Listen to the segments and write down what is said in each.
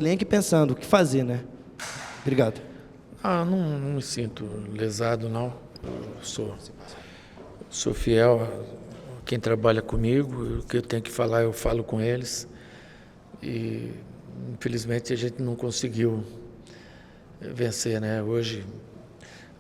linha aqui pensando o que fazer, né? Obrigado. Não me sinto lesado, não. Eu sou fiel a quem trabalha comigo. O que eu tenho que falar, eu falo com eles. E, infelizmente, a gente não conseguiu vencer, né? Hoje,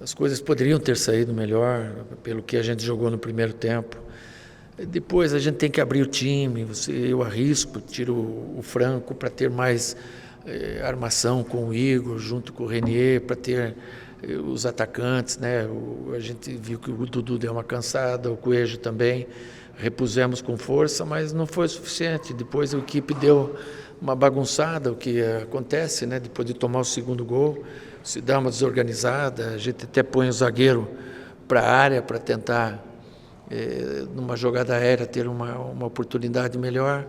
as coisas poderiam ter saído melhor pelo que a gente jogou no primeiro tempo. Depois a gente tem que abrir o time. Eu arrisco, tiro o Franco para ter mais armação com o Igor, junto com o Renier, para ter os atacantes, né? A gente viu que o Dudu deu uma cansada, o Coelho também. Repusemos com força, mas não foi suficiente. Depois a equipe deu uma bagunçada, o que acontece, né? Depois de tomar o segundo gol, se dá uma desorganizada, a gente até põe o zagueiro para a área para tentar, numa jogada aérea, ter uma oportunidade melhor,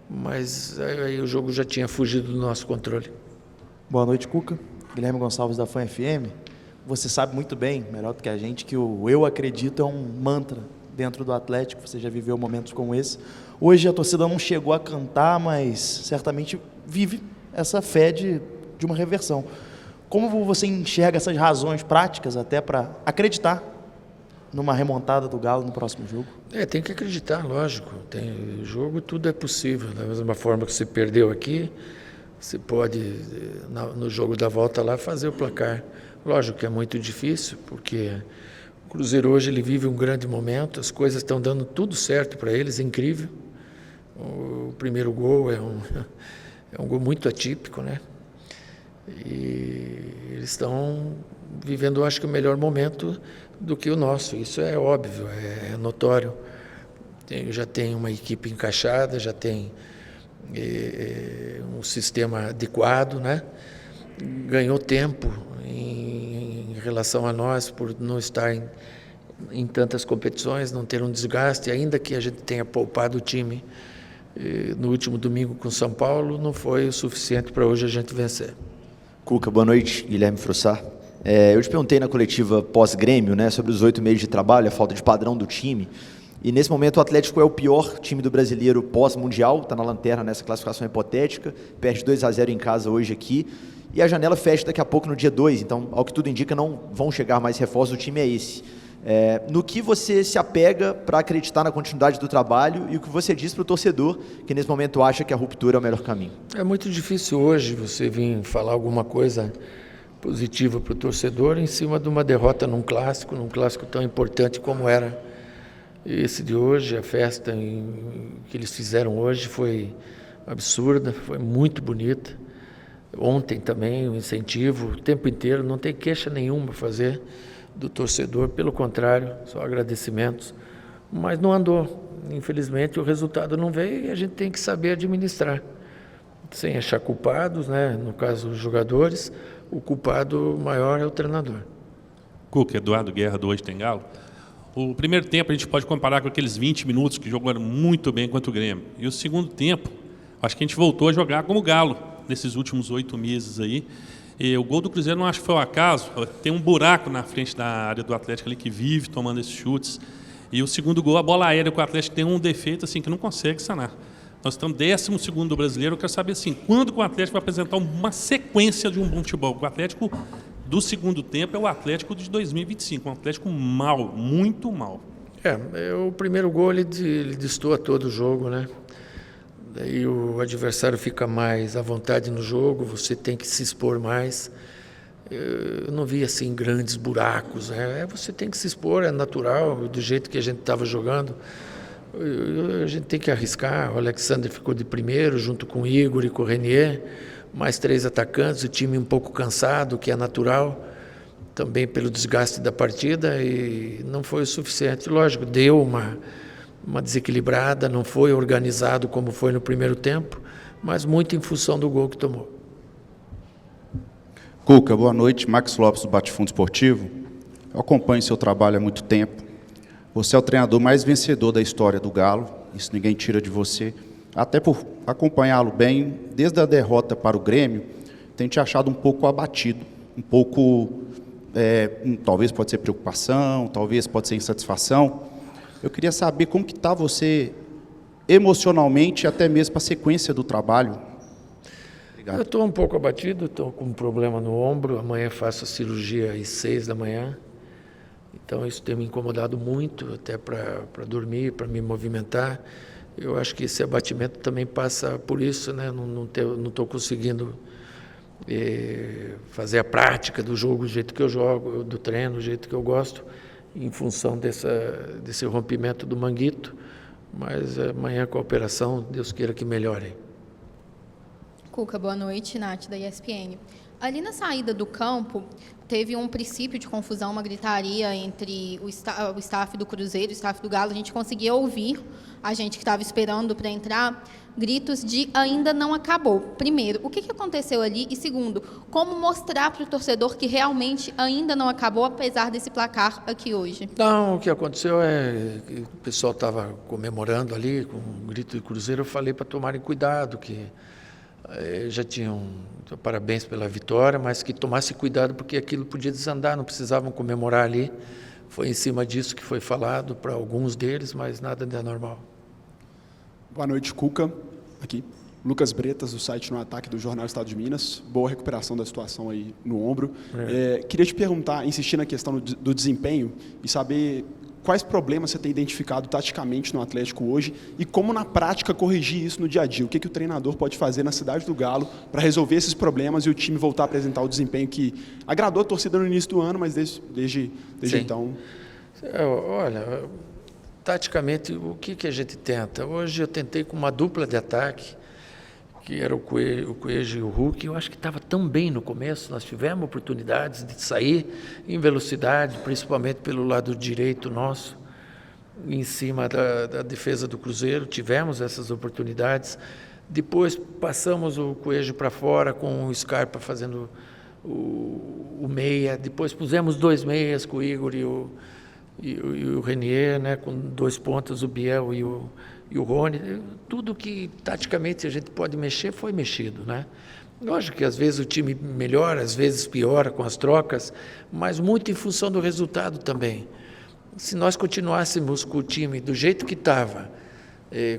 mas aí o jogo já tinha fugido do nosso controle. Boa noite, Cuca. Guilherme Gonçalves da Fan FM. Você sabe muito bem, melhor do que a gente, que o "eu acredito" é um mantra dentro do Atlético. Você já viveu momentos como esse. Hoje a torcida não chegou a cantar, mas certamente vive essa fé de uma reversão. Como você enxerga essas razões práticas até para acreditar numa remontada do Galo no próximo jogo? Tem que acreditar, lógico. Tem jogo, tudo é possível. Da mesma forma que você perdeu aqui, você pode, no jogo da volta lá, fazer o placar. Lógico que é muito difícil, porque o Cruzeiro hoje ele vive um grande momento, as coisas estão dando tudo certo para eles, é incrível. O primeiro gol é um gol muito atípico, né? E eles estão vivendo, acho que, o melhor momento do que o nosso. Isso é óbvio, é notório. Já tem uma equipe encaixada, já tem um sistema adequado, né? Ganhou tempo em relação a nós por não estar em tantas competições, não ter um desgaste, ainda que a gente tenha poupado o time no último domingo com São Paulo, não foi o suficiente para hoje a gente vencer. Cuca, boa noite. Guilherme Frussar. Eu te perguntei na coletiva pós-Grêmio, né, sobre os 8 meses de trabalho, a falta de padrão do time. E nesse momento o Atlético é o pior time do brasileiro pós-mundial, está na lanterna nessa classificação hipotética, perde 2-0 em casa hoje aqui. E a janela fecha daqui a pouco no dia 2, então, ao que tudo indica, não vão chegar mais reforços, o time é esse. No que você se apega para acreditar na continuidade do trabalho e o que você diz para o torcedor que nesse momento acha que a ruptura é o melhor caminho? É muito difícil hoje você vir falar alguma coisa positiva para o torcedor em cima de uma derrota num clássico tão importante como era esse de hoje. A festa que eles fizeram hoje foi absurda, foi muito bonita. Ontem também o incentivo, o tempo inteiro, não tem queixa nenhuma a fazer do torcedor, pelo contrário, só agradecimentos, mas não andou. Infelizmente o resultado não veio e a gente tem que saber administrar, sem achar culpados, né? No caso os jogadores, o culpado maior é o treinador. Cuca, Eduardo Guerra do Hoje Tem Galo. O primeiro tempo a gente pode comparar com aqueles 20 minutos que jogaram muito bem contra o Grêmio, e o segundo tempo, acho que a gente voltou a jogar como Galo nesses últimos 8 meses aí. E o gol do Cruzeiro não acho que foi um acaso, tem um buraco na frente da área do Atlético ali que vive tomando esses chutes. E o segundo gol, a bola aérea com o Atlético tem um defeito assim que não consegue sanar. Nós estamos 12º do brasileiro, eu quero saber assim, quando que o Atlético vai apresentar uma sequência de um bom futebol? O Atlético do segundo tempo é o Atlético de 2025, um Atlético mal, muito mal. O primeiro gol ele destoa todo o jogo, né? Daí o adversário fica mais à vontade no jogo, você tem que se expor mais. Eu não vi assim grandes buracos, né? Você tem que se expor, é natural, do jeito que a gente estava jogando. A gente tem que arriscar. O Alexandre ficou de primeiro, junto com o Igor e com o Renier, mais 3 atacantes, o time um pouco cansado, que é natural, também pelo desgaste da partida, e não foi o suficiente. Lógico, deu uma desequilibrada, não foi organizado como foi no primeiro tempo, mas muito em função do gol que tomou. Cuca, boa noite. Max Lopes, do Bate-Fundo Esportivo. Eu acompanho seu trabalho há muito tempo. Você é o treinador mais vencedor da história do Galo, isso ninguém tira de você. Até por acompanhá-lo bem, desde a derrota para o Grêmio, tenho te achado um pouco abatido, um pouco, talvez pode ser preocupação, talvez pode ser insatisfação. Eu queria saber como que está você emocionalmente, até mesmo para a sequência do trabalho. Obrigado. Eu estou um pouco abatido, estou com um problema no ombro. Amanhã faço a cirurgia às 6 da manhã. Então isso tem me incomodado muito, até para dormir, para me movimentar. Eu acho que esse abatimento também passa por isso, né? Não estou conseguindo fazer a prática do jogo do jeito que eu jogo, do treino do jeito que eu gosto, em função desse rompimento do manguito. Mas amanhã com a operação, Deus queira que melhore. Cuca, boa noite, Nath, da ESPN. Ali na saída do campo, teve um princípio de confusão, uma gritaria entre o staff do Cruzeiro e o staff do Galo. A gente conseguia ouvir, a gente que estava esperando para entrar, gritos de ainda não acabou. Primeiro, o que aconteceu ali? E segundo, como mostrar para o torcedor que realmente ainda não acabou, apesar desse placar aqui hoje? Não, o que aconteceu é que o pessoal estava comemorando ali com um grito de Cruzeiro. Eu falei para tomarem cuidado, que já tinham parabéns pela vitória, mas que tomasse cuidado porque aquilo podia desandar, não precisavam comemorar ali. Foi em cima disso que foi falado para alguns deles, mas nada de anormal. Boa noite, Cuca. Aqui, Lucas Bretas, do site No Ataque do Jornal Estado de Minas. Boa recuperação da situação aí no ombro. Queria te perguntar, insistir na questão do desempenho e saber quais problemas você tem identificado taticamente no Atlético hoje e como, na prática, corrigir isso no dia a dia. O que o treinador pode fazer na cidade do Galo para resolver esses problemas e o time voltar a apresentar o desempenho que agradou a torcida no início do ano, mas desde então... Olha, taticamente, o que a gente tenta? Hoje eu tentei com uma dupla de ataque, que era o Coelho e o Hulk. Eu acho que estava tão bem no começo, nós tivemos oportunidades de sair em velocidade, principalmente pelo lado direito nosso, em cima da defesa do Cruzeiro, tivemos essas oportunidades. Depois passamos o Coelho para fora com o Scarpa fazendo o meia, depois pusemos 2 meias com o Igor e o Renier, né, com 2 pontas, o Biel e o Rony. Tudo que taticamente a gente pode mexer foi mexido, né? Lógico que às vezes o time melhora, às vezes piora com as trocas, mas muito em função do resultado também. Se nós continuássemos com o time do jeito que estava,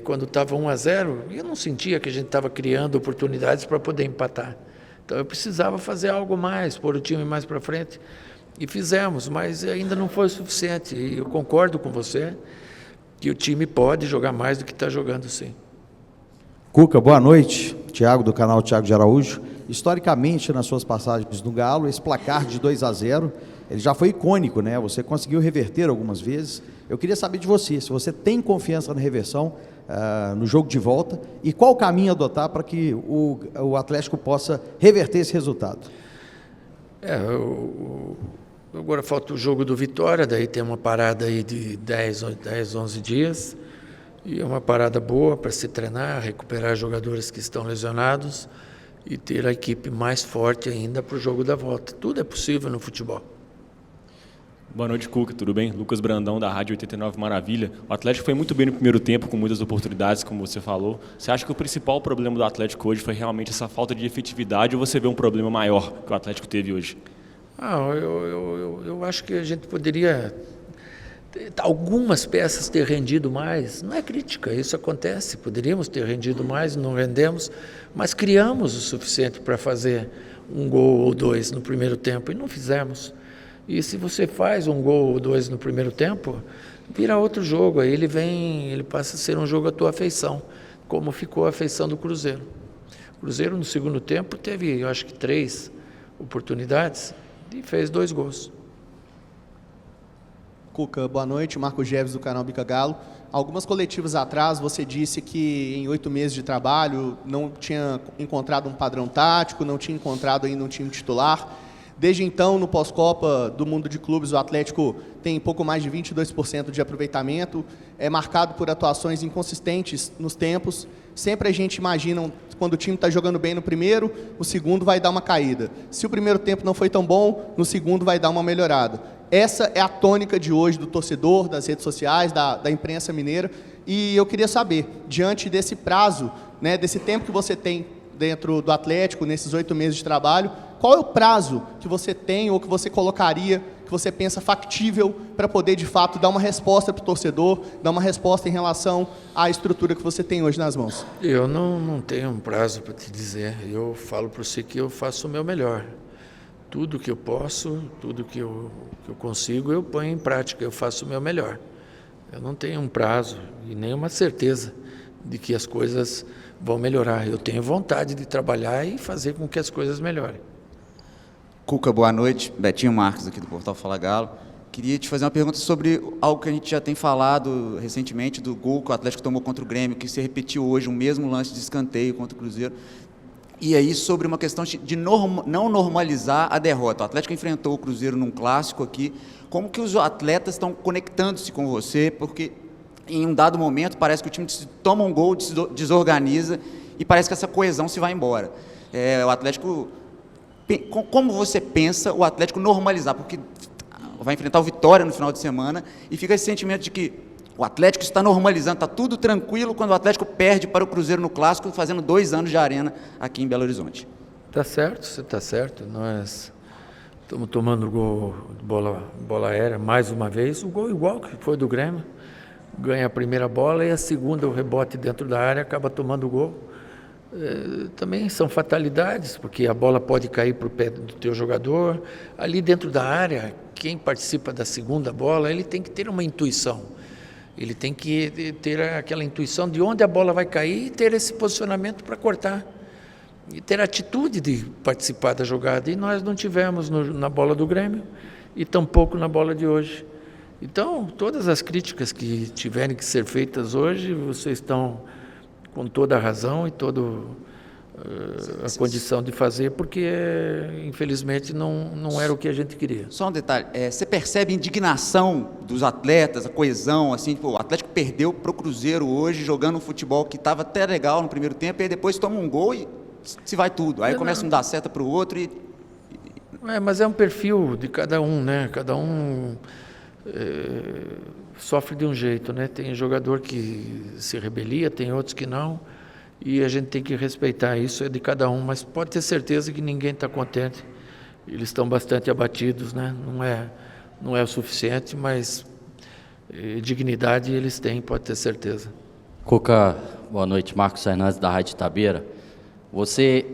quando estava 1-0, eu não sentia que a gente estava criando oportunidades para poder empatar. Então eu precisava fazer algo mais, pôr o time mais para frente, e fizemos, mas ainda não foi o suficiente. E eu concordo com você que o time pode jogar mais do que está jogando, sim. Cuca, boa noite. Tiago, do canal Tiago de Araújo. Historicamente, nas suas passagens no Galo, esse placar de 2-0, ele já foi icônico, né? Você conseguiu reverter algumas vezes. Eu queria saber de você, se você tem confiança na reversão no jogo de volta e qual o caminho adotar para que o Atlético possa reverter esse resultado. Agora falta o jogo do Vitória, daí tem uma parada aí de 10, 11 dias, e é uma parada boa para se treinar, recuperar jogadores que estão lesionados e ter a equipe mais forte ainda para o jogo da volta. Tudo é possível no futebol. Boa noite, Cuca, tudo bem? Lucas Brandão, da Rádio 89 Maravilha. O Atlético foi muito bem no primeiro tempo, com muitas oportunidades, como você falou. Você acha que o principal problema do Atlético hoje foi realmente essa falta de efetividade ou você vê um problema maior que o Atlético teve hoje? Eu acho que a gente poderia, algumas peças, ter rendido mais. Não é crítica, isso acontece. Poderíamos ter rendido mais, não rendemos, mas criamos o suficiente para fazer um gol ou 2 no primeiro tempo e não fizemos. E se você faz um gol ou 2 no primeiro tempo, vira outro jogo. Aí ele passa a ser um jogo à tua afeição, como ficou a afeição do Cruzeiro. O Cruzeiro, no segundo tempo, teve, eu acho que 3 oportunidades e fez 2 gols. Cuca, boa noite. Marco Geves, do canal Bica Galo. Algumas coletivas atrás, você disse que em 8 meses de trabalho não tinha encontrado um padrão tático, não tinha encontrado ainda um time titular. Desde então, no pós-Copa do Mundo de Clubes, o Atlético tem pouco mais de 22% de aproveitamento, é marcado por atuações inconsistentes nos tempos. Sempre a gente imagina, quando o time está jogando bem no primeiro, o segundo vai dar uma caída. Se o primeiro tempo não foi tão bom, no segundo vai dar uma melhorada. Essa é a tônica de hoje do torcedor, das redes sociais, da imprensa mineira. E eu queria saber, diante desse prazo, né, desse tempo que você tem dentro do Atlético, nesses 8 meses de trabalho, qual é o prazo que você tem ou que você colocaria que você pensa factível para poder, de fato, dar uma resposta para o torcedor, dar uma resposta em relação à estrutura que você tem hoje nas mãos? Eu não tenho um prazo para te dizer. Eu falo para você que eu faço o meu melhor. Tudo que eu posso, tudo que eu consigo, eu ponho em prática, eu faço o meu melhor. Eu não tenho um prazo e nem uma certeza de que as coisas vão melhorar. Eu tenho vontade de trabalhar e fazer com que as coisas melhorem. Cuca, boa noite. Betinho Marques, aqui do Portal Fala Galo. Queria te fazer uma pergunta sobre algo que a gente já tem falado recentemente, do gol que o Atlético tomou contra o Grêmio, que se repetiu hoje, um mesmo lance de escanteio contra o Cruzeiro. E aí, sobre uma questão de não normalizar a derrota. O Atlético enfrentou o Cruzeiro num clássico aqui. Como que os atletas estão conectando-se com você? Porque em um dado momento parece que o time toma um gol, desorganiza e parece que essa coesão se vai embora. O Atlético... Como você pensa o Atlético normalizar? Porque vai enfrentar o Vitória no final de semana e fica esse sentimento de que o Atlético está normalizando, está tudo tranquilo quando o Atlético perde para o Cruzeiro no Clássico, fazendo 2 anos de arena aqui em Belo Horizonte. Tá certo, você está certo. Nós estamos tomando gol de bola aérea mais uma vez. O gol igual que foi do Grêmio. Ganha a primeira bola e a segunda, o rebote dentro da área, acaba tomando o gol. Também são fatalidades, porque a bola pode cair para o pé do teu jogador. Ali dentro da área, quem participa da segunda bola, ele tem que ter uma intuição. Ele tem que ter aquela intuição de onde a bola vai cair e ter esse posicionamento para cortar. E ter a atitude de participar da jogada. E nós não tivemos na bola do Grêmio e tampouco na bola de hoje. Então, todas as críticas que tiverem que ser feitas hoje, vocês estão com toda a razão e toda a condição de fazer, porque, infelizmente, não era o que a gente queria. Só um detalhe, você percebe a indignação dos atletas, a coesão, assim, o Atlético perdeu para o Cruzeiro hoje, jogando um futebol que estava até legal no primeiro tempo, e aí depois toma um gol e se vai tudo. Aí começa a um dar seta para o outro e... Mas é um perfil de cada um, né? Cada um sofre de um jeito, né? Tem jogador que se rebelia, tem outros que não, e a gente tem que respeitar isso, é de cada um, mas pode ter certeza que ninguém está contente. Eles estão bastante abatidos, né? Não é o suficiente, mas dignidade eles têm, pode ter certeza. Cuca, boa noite. Marcos Fernandes, da Rádio Itabira. Você,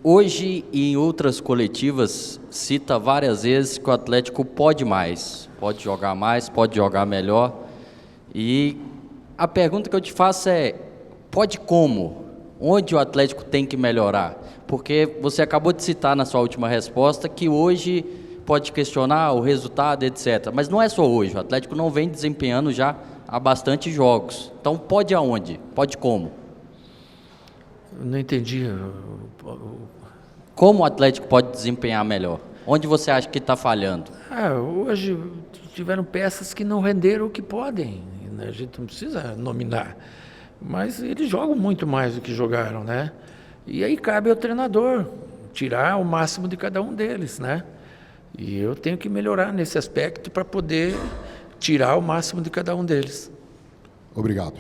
hoje e em outras coletivas, cita várias vezes que o Atlético pode mais, pode jogar mais, pode jogar melhor. E a pergunta que eu te faço é, pode como? Onde o Atlético tem que melhorar? Porque você acabou de citar na sua última resposta que hoje pode questionar o resultado, etc. Mas não é só hoje, o Atlético não vem desempenhando já há bastante jogos. Então pode aonde? Pode como? Eu não entendi. Como o Atlético pode desempenhar melhor? Onde você acha que está falhando? Hoje tiveram peças que não renderam o que podem. A gente não precisa nominar. Mas eles jogam muito mais do que jogaram, né? E aí cabe ao treinador tirar o máximo de cada um deles, né? E eu tenho que melhorar nesse aspecto para poder tirar o máximo de cada um deles. Obrigado.